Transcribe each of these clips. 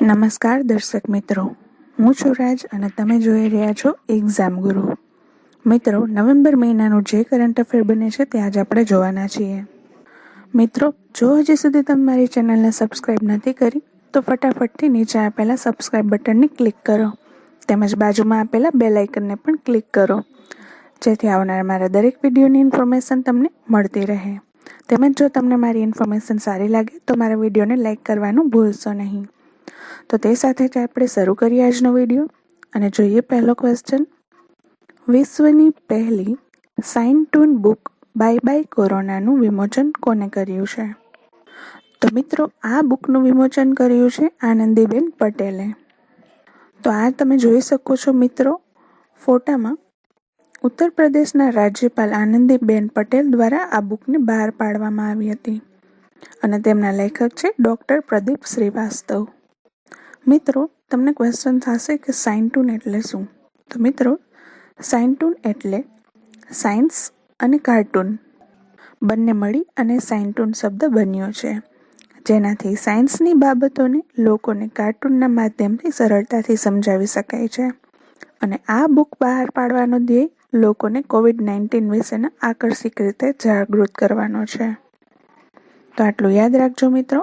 નમસ્કાર દર્શક મિત્રો, હું છું રાજ અને તમે જોઈ રહ્યા છો એક્ઝામ ગુરુ. મિત્રો, નવેમ્બર મહિનાનું જે કરંટ અફેર બને છે તે આજે આપણે જોવાના છીએ. મિત્રો, જો હજી સુધી તમે મારી ચેનલને સબસ્ક્રાઇબ નથી કરી તો ફટાફટથી નીચે આપેલા સબસ્ક્રાઇબ બટનને ક્લિક કરો, તેમજ બાજુમાં આપેલા બેલ આઇકનને પણ ક્લિક કરો, જેથી આવનાર મારા દરેક વિડીયોની ઇન્ફોર્મેશન તમને મળતી રહે. તેમજ જો તમને મારી ઇન્ફોર્મેશન સારી લાગે તો મારા વિડીયોને લાઇક કરવાનું ભૂલશો નહીં. તો તે સાથે જ આપણે શરૂ કરીએ આજનો વિડીયો અને જોઈએ પહેલો ક્વેશ્ચન. વિશ્વની પહેલી સાઇન ટૂન બુક બાય બાય કોરોનાનું વિમોચન કોને કર્યું છે? તો મિત્રો, આ બુકનું વિમોચન કર્યું છે આનંદીબેન પટેલે. તો આ તમે જોઈ શકો છો મિત્રો ફોટામાં, ઉત્તર પ્રદેશના રાજ્યપાલ આનંદીબેન પટેલ દ્વારા આ બુકને બહાર પાડવામાં આવી હતી અને તેમના લેખક છે ડૉક્ટર પ્રદીપ શ્રીવાસ્તવ. મિત્રો, તમને ક્વેશ્ચન થશે કે સાઇન ટૂન એટલે શું? તો મિત્રો, સાઇન ટૂન એટલે સાયન્સ અને કાર્ટૂન બંને મળી અને સાઇન ટૂન શબ્દ બન્યો છે, જેનાથી સાયન્સની બાબતોને લોકોને કાર્ટૂનના માધ્યમથી સરળતાથી સમજાવી શકાય છે. અને આ બુક બહાર પાડવાનો ધ્યેય લોકોને COVID-19 વિશેના આકર્ષક રીતે જાગૃત કરવાનો છે. તો આટલું યાદ રાખજો મિત્રો.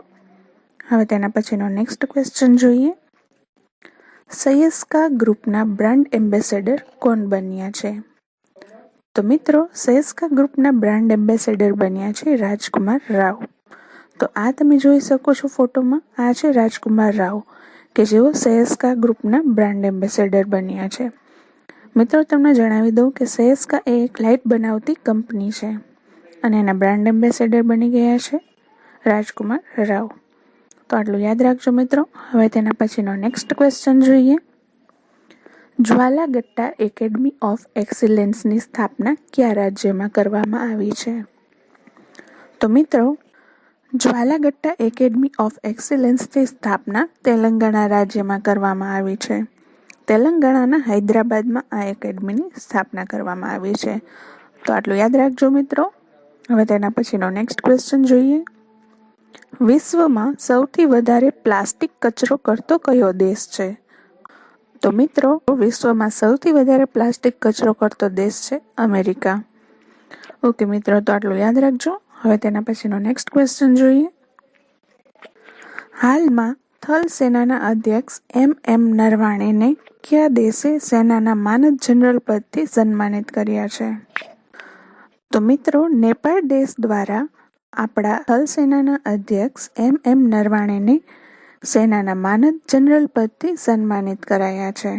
હવે તેના પછીનો નેક્સ્ટ ક્વેશ્ચન જોઈએ. સયસ્કા ગ્રુપના બ્રાન્ડ એમ્બેસેડર કોણ બન્યા છે? તો મિત્રો, સયસ્કા ગ્રુપના બ્રાન્ડ એમ્બેસેડર બન્યા છે રાજકુમાર રાવ. તો આ તમે જોઈ શકો છો ફોટોમાં, આ છે રાજકુમાર રાવ કે જેઓ સયસ્કા ગ્રુપના બ્રાન્ડ એમ્બેસેડર બન્યા છે. મિત્રો, તમને જણાવી દઉં કે સયસ્કા એ એક લાઇટ બનાવતી કંપની છે અને એના બ્રાન્ડ એમ્બેસેડર બની ગયા છે રાજકુમાર રાવ. તો આટલું યાદ રાખજો મિત્રો. હવે તેના પછીનો નેક્સ્ટ ક્વેશ્ચન જોઈએ. જ્વાલાગટ્ટા એકેડમી ઓફ એક્સિલન્સની સ્થાપના કયા રાજ્યમાં કરવામાં આવી છે? તો મિત્રો, જ્વાલાગટ્ટા એકેડમી ઓફ એક્સિલન્સની સ્થાપના તેલંગાણા રાજ્યમાં કરવામાં આવી છે. તેલંગાણાના હૈદરાબાદમાં આ એકેડમીની સ્થાપના કરવામાં આવી છે. તો આટલું યાદ રાખજો મિત્રો. હવે તેના પછીનો નેક્સ્ટ ક્વેશ્ચન જોઈએ. વિશ્વમાં સૌથી વધારે પ્લાસ્ટિક કચરો કરતો કયો દેશ છે? તો મિત્રો, વિશ્વમાં સૌથી વધારે પ્લાસ્ટિક કચરો કરતો દેશ છે અમેરિકા. ઓકે મિત્રો, તો આટલું યાદ રાખજો. હવે તેના પછીનો નેક્સ્ટ ક્વેશ્ચન જોઈએ. હાલમાં થલ સેનાના અધ્યક્ષ MM નરવાણેને કયા દેશે સેનાના માનદ જનરલ પદથી સન્માનિત કર્યા છે? તો મિત્રો, નેપાળ દેશ દ્વારા આપણા થલ સેનાના અધ્યક્ષ MM નરવાણેને સેનાના માનદ જનરલ પદથી સન્માનિત કરાયા છે.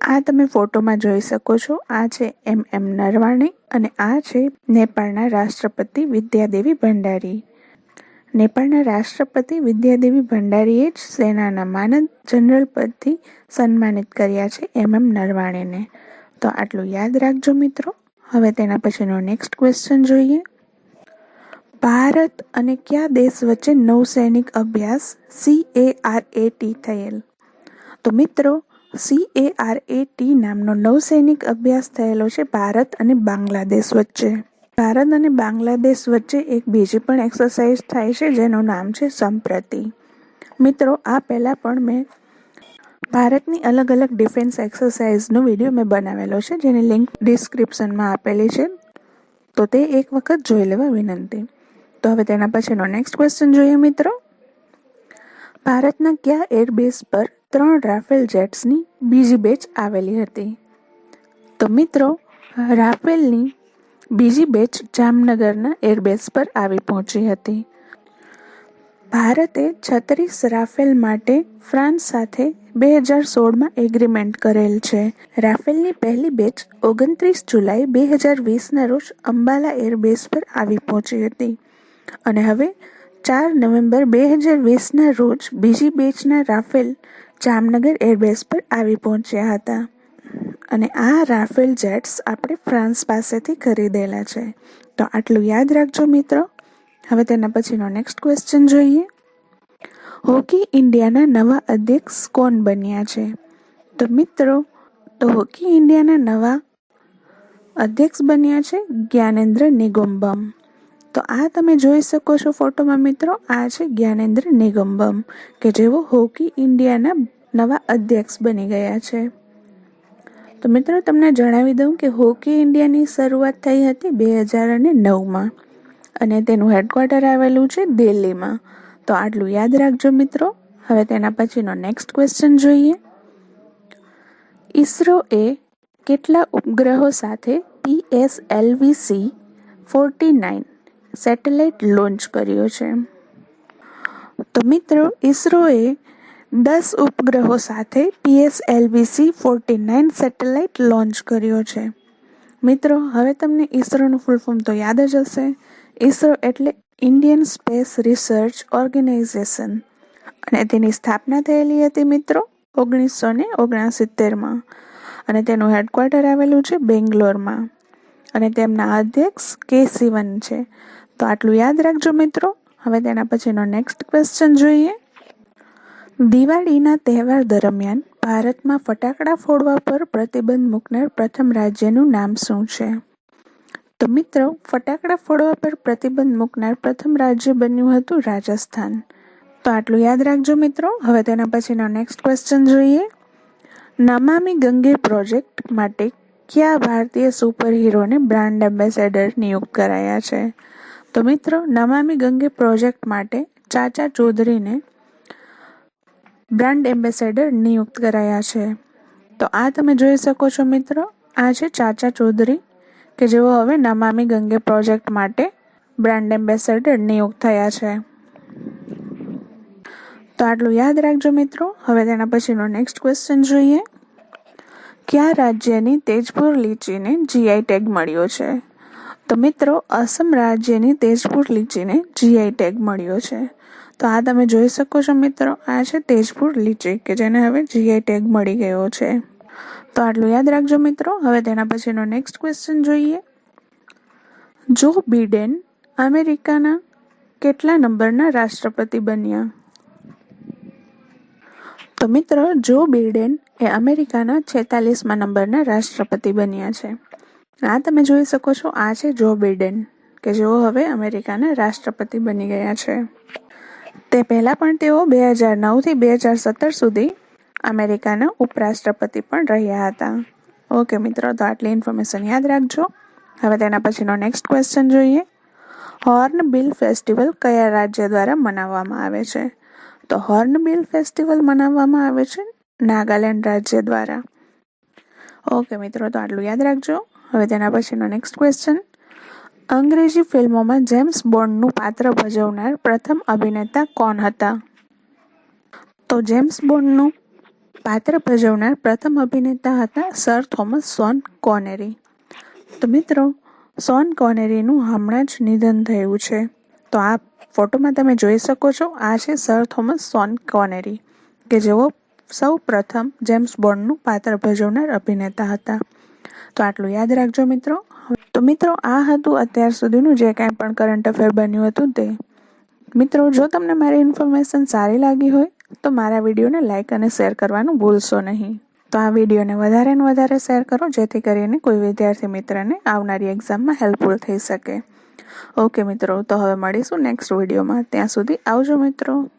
આ તમે ફોટોમાં જોઈ શકો છો. આ છે MM નરવાણે અને આ છે નેપાળના રાષ્ટ્રપતિ વિદ્યાદેવી ભંડારી. નેપાળના રાષ્ટ્રપતિ વિદ્યાદેવી ભંડારીએ જ સેનાના માનદ જનરલ પદથી સન્માનિત કર્યા છે MM નરવાણેને. તો આટલું યાદ રાખજો મિત્રો. હવે તેના પછીનો નેક્સ્ટ ક્વેશ્ચન જોઈએ. ભારત અને કયા દેશ વચ્ચે નૌસૈનિક અભ્યાસ CARAT થયેલ? તો મિત્રો, CARAT નામનો નૌસૈનિક અભ્યાસ થયેલો છે ભારત અને બાંગ્લાદેશ વચ્ચે. ભારત અને બાંગ્લાદેશ વચ્ચે એક બીજી પણ એક્સરસાઇઝ થાય છે જેનું નામ છે સંપ્રતિ. મિત્રો, આ પહેલાં પણ મેં ભારતની અલગ અલગ ડિફેન્સ એક્સરસાઇઝનો વિડીયો મેં બનાવેલો છે, જેની લિંક ડિસ્ક્રિપ્શનમાં આપેલી છે, તો તે એક વખત જોઈ લેવા વિનંતી. તો હવે તેના પછીનો નેક્સ્ટ ક્વેશ્ચન જોઈએ મિત્રો. ભારતના કયા એરબેઝ પર 3 રાફેલ જેટ્સની બીજી બેચ આવેલી હતી? તો મિત્રો, રાફેલની બીજી બેચ જામનગરના એરબેઝ પર આવી પહોંચી હતી. ભારતે 36 રાફેલ માટે ફ્રાન્સ સાથે 2016માં એગ્રીમેન્ટ કરેલ છે. રાફેલની પહેલી બેચ 29 જુલાઈ 2020ના રોજ અંબાલા એરબેઝ પર આવી પહોંચી હતી અને હવે 4 નવેમ્બર 2020ના રોજ બીજી બેચના રાફેલ જામનગર એરબેઝ પર આવી પહોંચ્યા હતા અને આ રાફેલ જેટ્સ આપણે ફ્રાન્સ પાસેથી ખરીદેલા છે. તો આટલું યાદ રાખજો મિત્રો. હવે તેના પછીનો નેક્સ્ટ ક્વેશ્ચન જોઈએ. હોકી ઇન્ડિયાના નવા અધ્યક્ષ કોણ બન્યા છે? તો મિત્રો, હોકી ઇન્ડિયાના નવા અધ્યક્ષ બન્યા છે જ્ઞાનેન્દ્ર નિગુમ્બમ. તો આ તમે જોઈ શકો છો ફોટોમાં મિત્રો, આ છે જ્ઞાનેન્દ્ર નિગમબમ કે જેઓ હોકી ઇન્ડિયાના નવા અધ્યક્ષ બની ગયા છે. તો મિત્રો તમને જણાવી દઉં કે હોકી ઇન્ડિયાની શરૂઆત થઈ હતી 2009માં અને તેનું હેડક્વાર્ટર આવેલું છે દિલ્હીમાં. તો આટલું યાદ રાખજો મિત્રો. હવે તેના પછીનો નેક્સ્ટ ક્વેશ્ચન જોઈએ. ઇસરોએ કેટલા ઉપગ્રહો સાથે PSLV-C-49 સેટેલાઇટ લોન્ચ કર્યો છે? તો મિત્રો ઇસરોએ 10 ઉપગ્રહો સાથે PSLV-C-49 સેટેલાઇટ લોન્ચ કર્યો છે. મિત્રો હવે તમને ઇસરોનું ફૂલ ફોર્મ તો યાદ જ હશે. ઇસરો એટલે ઇન્ડિયન સ્પેસ રિસર્ચ ઓર્ગેનાઇઝેશન અને તેની સ્થાપના થયેલી હતી મિત્રો 1969માં અને તેનું હેડક્વાર્ટર આવેલું છે બેંગ્લોરમાં અને તેમના અધ્યક્ષ K Sivan છે. તો આટલું યાદ રાખજો મિત્રો. હવે તેના પછીનો નેક્સ્ટ ક્વેશ્ચન જોઈએ. દિવાળીના તહેવાર દરમિયાન ભારતમાં ફટાકડા ફોડવા પર પ્રતિબંધ મૂકનાર પ્રથમ રાજ્યનું નામ શું છે? તો મિત્રો ફટાકડા ફોડવા પર પ્રતિબંધ મૂકનાર પ્રથમ રાજ્ય બન્યું હતું રાજસ્થાન. તો આટલું યાદ રાખજો મિત્રો. હવે તેના પછીનો નેક્સ્ટ ક્વેશ્ચન જોઈએ. નમામિ ગંગે પ્રોજેક્ટ માટે કયા ભારતીય સુપર હીરોને બ્રાન્ડ એમ્બેસેડર નિયુક્ત કરાયા છે? તો મિત્રો નમામિ ગંગે પ્રોજેક્ટ માટે ચાચા ચૌધરીને બ્રાન્ડ એમ્બેસેડર નિયુક્ત કરાયા છે. તો આ તમે જોઈ શકો છો મિત્રો, આ છે ચાચા ચૌધરી કે જેઓ હવે નમામિ ગંગે પ્રોજેક્ટ માટે બ્રાન્ડ એમ્બેસેડર નિયુક્ત થયા છે. તો આટલું યાદ રાખજો મિત્રો. હવે તેના પછીનો નેક્સ્ટ ક્વેશ્ચન જોઈએ. કયા રાજ્યની તેજપુર લીચીને GI ટેગ મળ્યો છે? તો મિત્રો અસમ રાજ્યની તેજપુર લીચીને GI ટેગ મળ્યો છે. તો આ તમે જોઈ શકો છો મિત્રો, આ છે તેજપુર લીચી કે જેને હવે GI ટેગ મળી ગયો છે. તો આટલું યાદ રાખજો મિત્રો. હવે તેના પછીનો નેક્સ્ટ ક્વેશ્ચન જોઈએ. જો બિડેન અમેરિકાના કેટલા નંબરના રાષ્ટ્રપતિ બન્યા? તો મિત્રો જો બિડેન એ અમેરિકાના 46મા નંબરના રાષ્ટ્રપતિ બન્યા છે. આ તમે જોઈ શકો છો, આ છે જો બિડેન કે જેઓ હવે અમેરિકાના રાષ્ટ્રપતિ બની ગયા છે. તે પહેલા પણ તેઓ 2009થી 2017 સુધી અમેરિકાના ઉપરાષ્ટ્રપતિ પણ રહ્યા હતા. ઓકે મિત્રો, તો આટલી ઇન્ફોર્મેશન યાદ રાખજો. હવે તેના પછીનો નેક્સ્ટ ક્વેશ્ચન જોઈએ. હોર્નબિલ ફેસ્ટિવલ કયા રાજ્ય દ્વારા મનાવવામાં આવે છે? તો હોર્નબિલ ફેસ્ટિવલ મનાવવામાં આવે છે નાગાલેન્ડ રાજ્ય દ્વારા. ઓકે મિત્રો, તો આટલું યાદ રાખજો. હવે તેના પછીનો નેક્સ્ટ ક્વેશ્ચન. અંગ્રેજી ફિલ્મોમાં જેમ્સ બોન્ડનું પાત્ર ભજવનાર પ્રથમ અભિનેતા કોણ હતા? તો જેમ્સ બોન્ડનું પાત્ર ભજવનાર પ્રથમ અભિનેતા હતા સર થોમસ શોન કોનેરી. તો મિત્રો શોન કોનેરીનું હમણાં જ નિધન થયું છે. તો આ ફોટોમાં તમે જોઈ શકો છો, આ છે સર થોમસ શોન કોનેરી કે જેઓ સૌ પ્રથમ જેમ્સ બોન્ડનું પાત્ર ભજવનાર અભિનેતા હતા. તો આટલું યાદ રાખજો મિત્રો. તો મિત્રો આ હતું અત્યાર સુધીનું જે કાંઈ પણ કરંટ અફેર બન્યું હતું તે. મિત્રો જો તમને મારી ઇન્ફોર્મેશન સારી લાગી હોય તો મારા વિડીયોને લાઇક અને શેર કરવાનું ભૂલશો નહીં. તો આ વિડીયોને વધારે ને વધારે શેર કરો જેથી કરીને કોઈ વિદ્યાર્થી મિત્રને આવનારી એક્ઝામમાં હેલ્પફુલ થઈ શકે. ઓકે મિત્રો, તો હવે મળીશું નેક્સ્ટ વિડીયોમાં. ત્યાં સુધી આવજો મિત્રો.